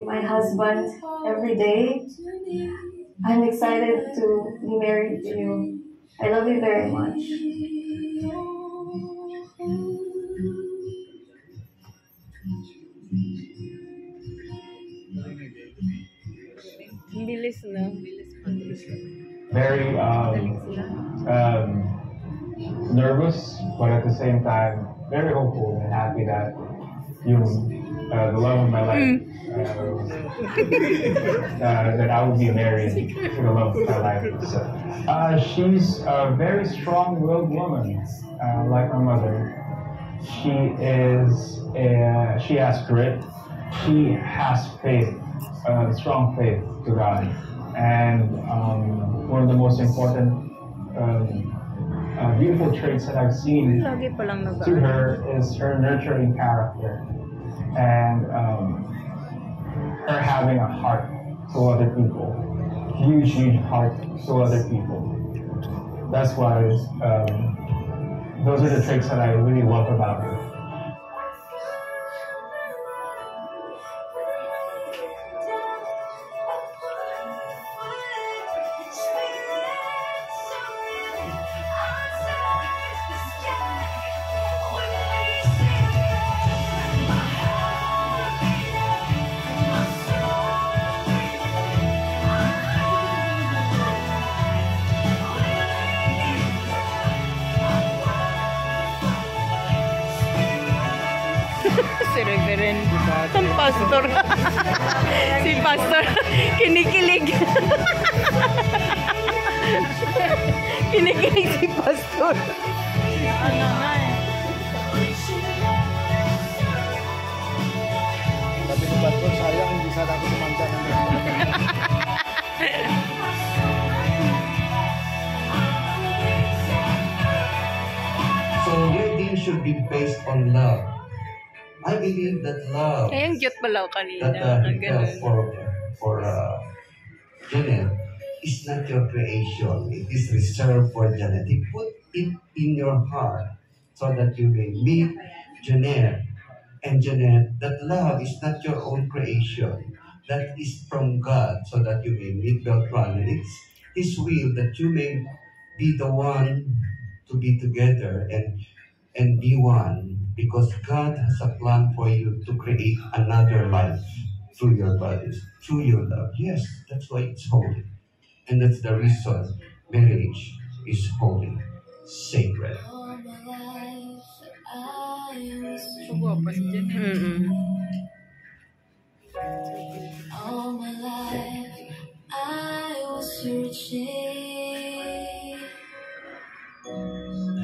my husband every day. I'm excited to be married to you. I love you very much. Bilis na. Very nervous, but at the same time, very hopeful and happy that the love of my life, that I will be married to the love of my life. So, she's a very strong-willed woman, like my mother. She has grit. She has faith, strong faith to God. And one of the most important beautiful traits that I've seen to her is her nurturing character and her having a heart to other people, huge heart to other people. That's why those are the traits that I really love about her. Si Reverend, ang pastor. Si pastor, kinikilig. Kinikilig si pastor. Ano nga eh. Sabi ni pastor, sayang, hindi sana ako sumanda ng So wedding should be based on love. I believe that love Ay, ang cute pala kanina. that Ang ganun. for Janet is not your creation. It is reserved for Janet. He put it in your heart so that you may meet Janet. And Janet, that love is not your own creation. That is from God so that you may meet Beltran. And it's His will that you may be the one to be together and be one, because God has a plan for you to create another life through your bodies, through your love. Yes, that's why it's holy. And that's the reason marriage is holy, sacred. Guwapa si Jen. All my life, I was searching.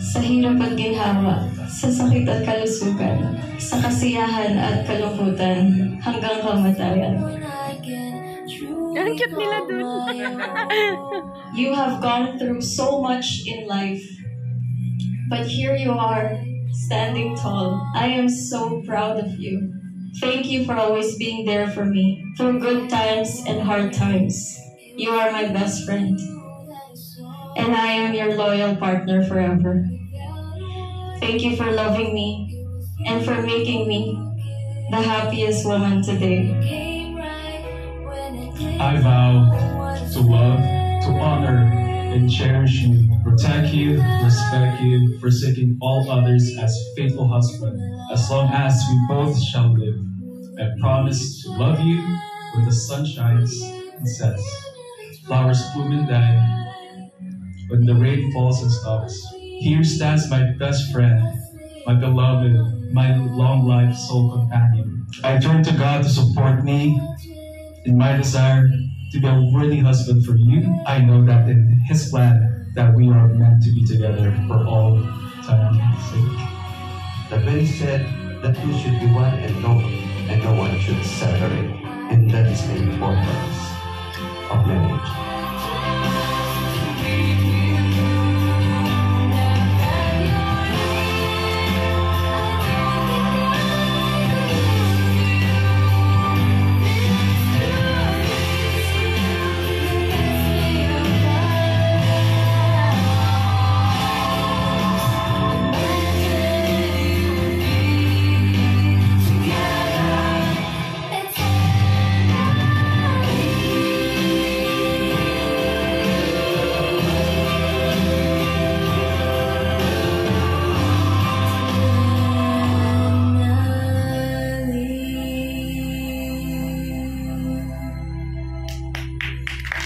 Sa hirap at ginhawa, sa sakit at kalusugan, sa kasiyahan at kalungkutan, hanggang kamatayan. Ang cute nila dun. You have gone through so much in life, but here you are, standing tall. I am so proud of you. Thank you for always being there for me, through good times and hard times. You are my best friend, and I am your loyal partner forever. Thank you for loving me and for making me the happiest woman today. I vow to love, to honor, and cherish you, protect you, respect you, forsaking all others as faithful husband, as long as we both shall live. I promise to love you when the sun shines and sets, flowers bloom and die, when the rain falls and stops. Here stands my best friend, my beloved, my long-life soul companion. I turn to God to support me in my desire to be a worthy husband for you. I know that in His plan that we are meant to be together for all time's sake. That when He said that you should be one and no one should separate, and that is the importance of marriage.